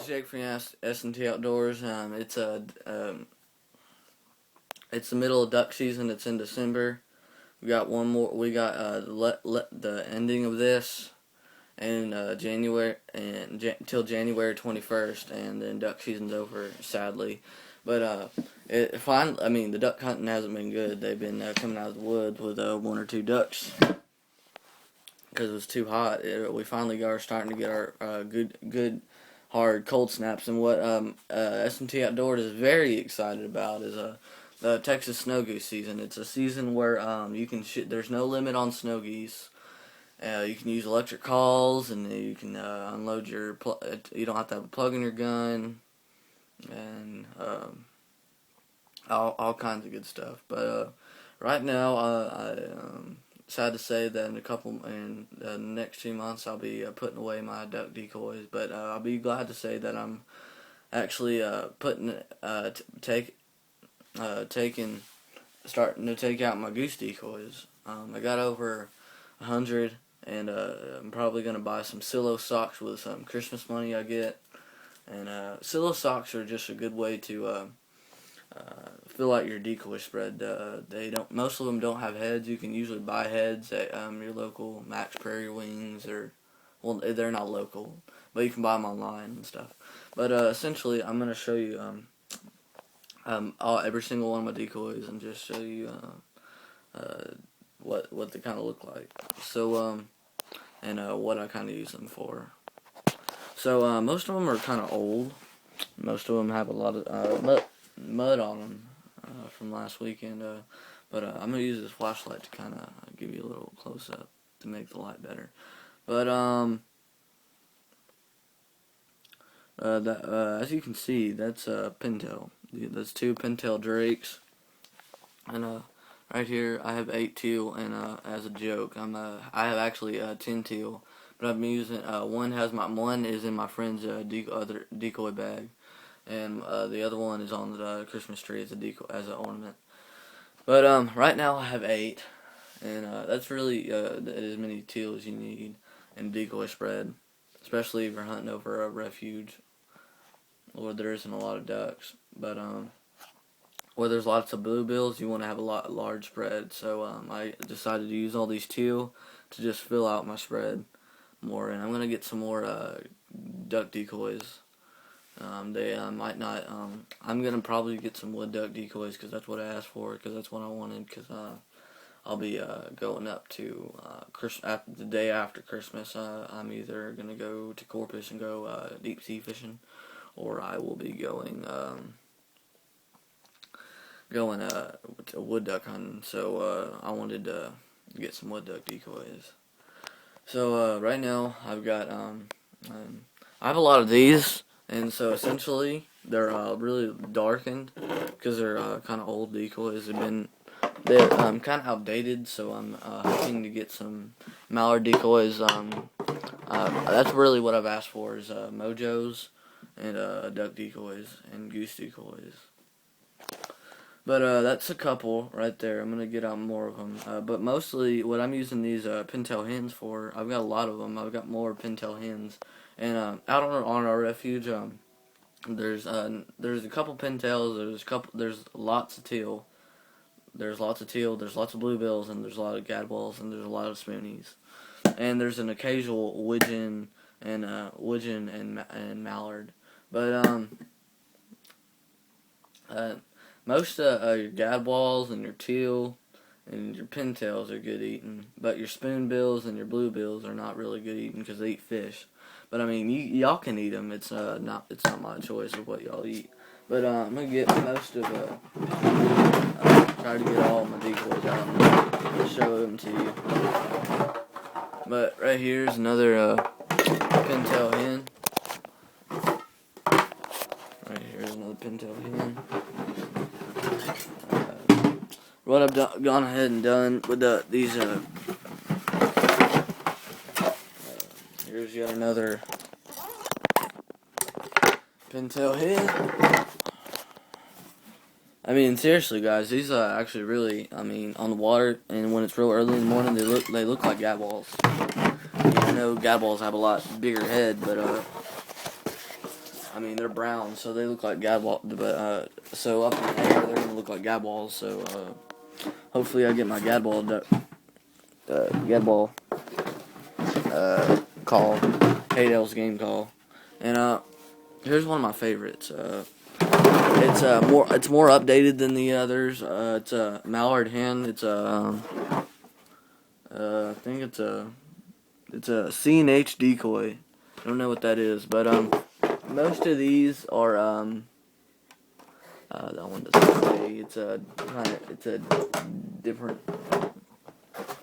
Jake from S&T Outdoors. It's the middle of duck season. It's in December. We got one more. We got the ending of this in January till January 21st, and then duck season's over, sadly. But the duck hunting hasn't been good. They've been coming out of the woods with one or two ducks because it was too hot. We finally are starting to get our good hard cold snaps. And what S&T Outdoors is very excited about is the Texas snow goose season. It's a season where you can there's no limit on snow geese. You can use electric calls, and you can unload your. You don't have to have a plug in your gun, and all kinds of good stuff. But right now, I'm sad to say that in the next 2 months, I'll be putting away my duck decoys. But I'll be glad to say that I'm actually starting to take out my goose decoys. I got over 100. And I'm probably going to buy some Silo socks with some Christmas money I get. And Silo socks are just a good way to fill out your decoy spread. Most of them don't have heads. You can usually buy heads at your local Max Prairie Wings, they're not local, but you can buy them online and stuff. But essentially, I'm going to show you every single one of my decoys and just show you what they kind of look like. So and what I kind of use them for. So most of them are kind of old. Most of them have a lot of mud on them from last weekend. But I'm gonna use this flashlight to kind of give you a little close up to make the light better. But as you can see, that's a pintail. That's 2 pintail drakes, and right here, I have 8 teal, and as a joke, I have actually 10 teal, but I'm using one is in my friend's other decoy bag, and the other one is on the Christmas tree as an ornament. But right now I have 8, and that's really as many teal as you need in decoy spread, especially if you're hunting over a refuge where there isn't a lot of ducks. But where there's lots of bluebills, you want to have a large spread. So I decided to use all these teal to just fill out my spread more. And I'm going to get some more duck decoys. They might not. I'm going to probably get some wood duck decoys because that's what I asked for, because that's what I wanted. Because I'll be going up to the day after Christmas. I'm either going to go to Corpus and go deep sea fishing, or I will be going wood duck hunting. So I wanted to get some wood duck decoys. So right now I've got I have a lot of these, and so essentially they're really darkened because they're kind of old decoys. They're kind of outdated, so I'm hoping to get some mallard decoys. That's really what I've asked for is mojos and duck decoys and goose decoys. But that's a couple right there. I'm going to get out more of them. But mostly what I'm using these pintail hens for, I've got a lot of them. I've got more pintail hens. And out on our refuge, there's a couple pintails, there's lots of teal. There's lots of teal, there's lots of bluebills, and there's a lot of gadwalls, and there's a lot of spoonies. And there's an occasional widgeon and mallard. But most of your gadwalls and your teal and your pintails are good eating, but your spoonbills and your bluebills are not really good eating because they eat fish. But I mean, y'all can eat them. It's not my choice of what y'all eat. But I'm gonna get most of try to get all my decoys out and show them to you. But right here is another pintail hen. Right here is another pintail hen. What I've gone ahead and done with these here's yet another pintail hen. I mean, seriously, guys, these actually really, I mean, on the water and when it's real early in the morning, they look like gadwalls. I know gadwalls have a lot bigger head, but I mean, they're brown, so they look like gadwall. But so up in the air, they're gonna look like gadwalls. So hopefully, I get my gadball call, Haydale's game call, and here's one of my favorites. It's more updated than the others. It's a mallard hen. It's a I think it's a C&H decoy. I don't know what that is, but most of these are that one doesn't say. It's a different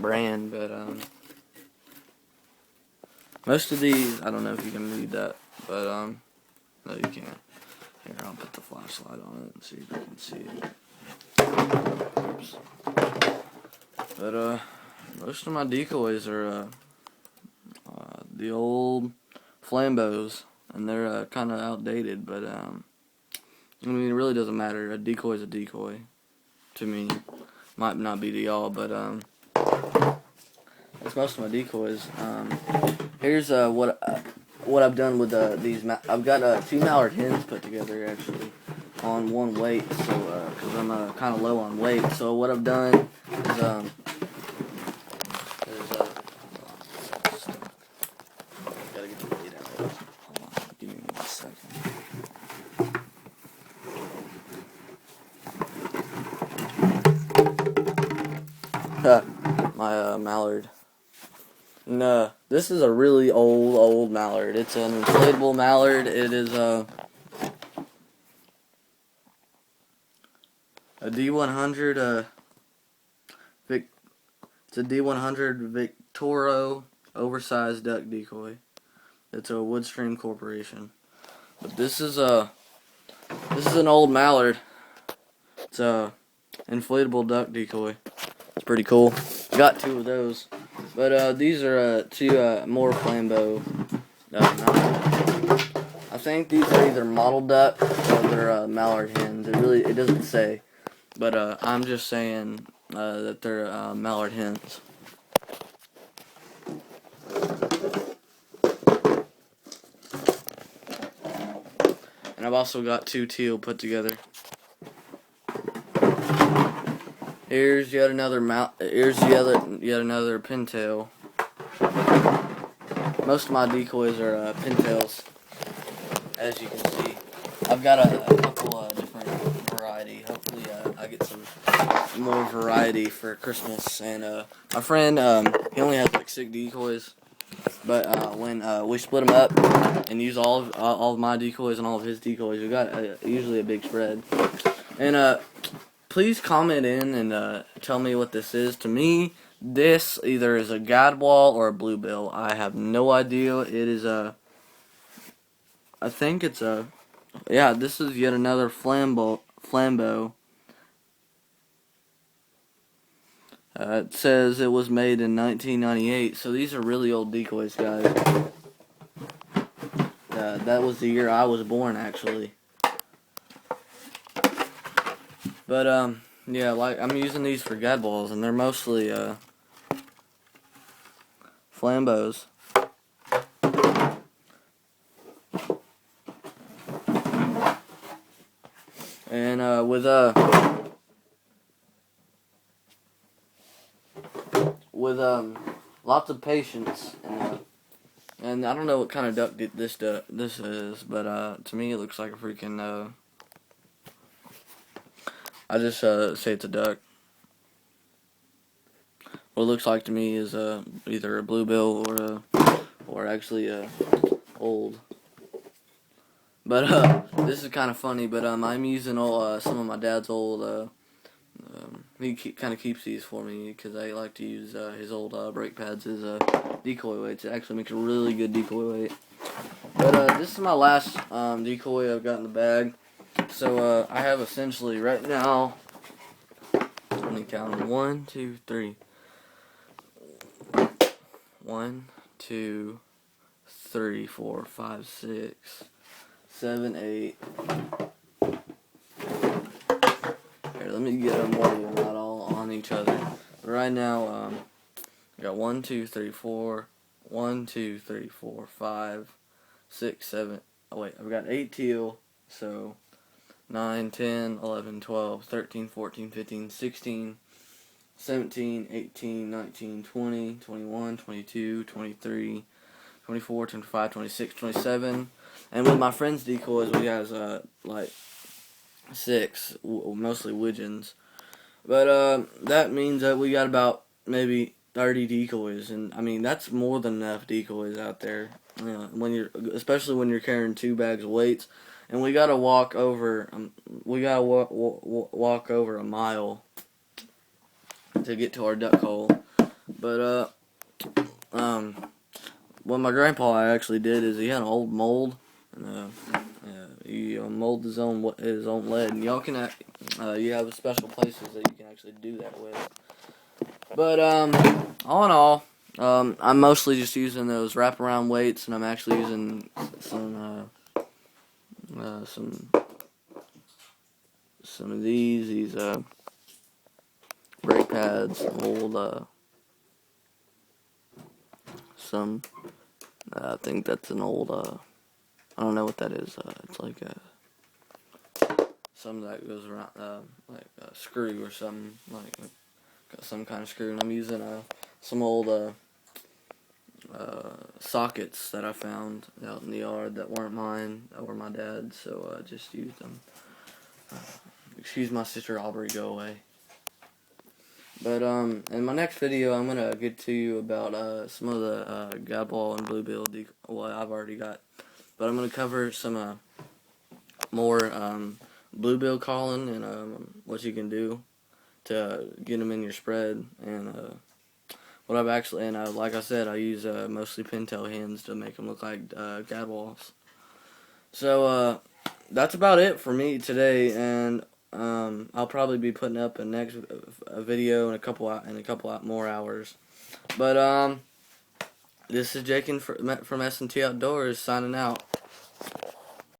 brand, but most of these, I don't know if you can read that, but no, you can't. Here, I'll put the flashlight on it and see if you can see it. Oops. But most of my decoys are the old Flambeaus, and they're kind of outdated, but I mean, it really doesn't matter. A decoy is a decoy to me. Might not be to y'all, but that's most of my decoys. Here's what I've done with these. I've got 2 mallard hens put together actually on one weight, so because I'm kind of low on weight. So what I've done is gotta get the weight out. Hold on, give me 1 second. My mallard. No, this is a really old mallard. It's an inflatable mallard. It is a D100. It's a D100 Victoro oversized duck decoy. It's a Woodstream Corporation. But this is an old mallard. It's a inflatable duck decoy. It's pretty cool. Got 2 of those. But these are 2 more Flambeau. I think these are either mottle duck or they're mallard hens. It doesn't say, but I'm just saying that they're mallard hens. And I've also got 2 teal put together. Here's yet another yet another pintail. Most of my decoys are pintails, as you can see. I've got a couple different variety. Hopefully, I get some more variety for Christmas. And my friend, he only has like 6 decoys, but when we split them up and use all of my decoys and all of his decoys, we got usually a big spread. And please comment in and tell me what this is. To me, this either is a gadwall or a bluebill. I have no idea. It is I think it's yeah, this is yet another Flambeau. It says it was made in 1998, so these are really old decoys, guys. That was the year I was born, actually. But yeah, like I'm using these for gadwalls, and they're mostly Flambeaus. And with lots of patience, and I don't know what kind of duck this is, but to me it looks like a freaking I just say it's a duck. What it looks like to me is either a bluebill or actually old. But this is kind of funny. But I'm using some of my dad's old. He kind of keeps these for me because I like to use his old brake pads as decoy weights. It actually makes a really good decoy weight. But this is my last decoy I've got in the bag. So I have essentially right now. Let me count them. 1, 2, 3. 1, 2, 3, 4, 5, 6, 7, 8. Here, let me get them more of them, not all on each other. But right now, I got 1, 2, 3, 4. 1, 2, 3, 4, 5, 6, 7. oh wait, I've got 8 teal, so 9, 10, 11, 12, 13, 14, 15, 16, 17, 18, 19, 20, 21, 22, 23, 24, 25, 26, 27. And with my friend's decoys, we have like 6, mostly widgeons. But that means that we got about maybe 30 decoys, and I mean that's more than enough decoys out there. You know, especially when you're carrying 2 bags of weights, and we gotta walk over. Walk over a mile to get to our duck hole. But what my grandpa actually did is he had an old mold, and he molded his own lead, and y'all can you have special places that you can actually do that with. But all in all, I'm mostly just using those wraparound weights, and I'm actually using some of these brake pads, old some. I think that's an old I don't know what that is. It's like something that goes around like a screw or something, like got some kind of screw. And I'm using some old sockets that I found out in the yard that weren't mine, that were my dad's, so I just used them. Excuse my sister Aubrey, go away. But in my next video, I'm gonna get to you about some of the gadwall and bluebill well, I've already got, but I'm gonna cover some more bluebill calling and what you can do to get them in your spread, and what I've actually, and like I said, I use mostly pintail hens to make them look like gadwalls. So that's about it for me today, and I'll probably be putting up a video in a couple more hours. But this is Jake from S&T Outdoors signing out.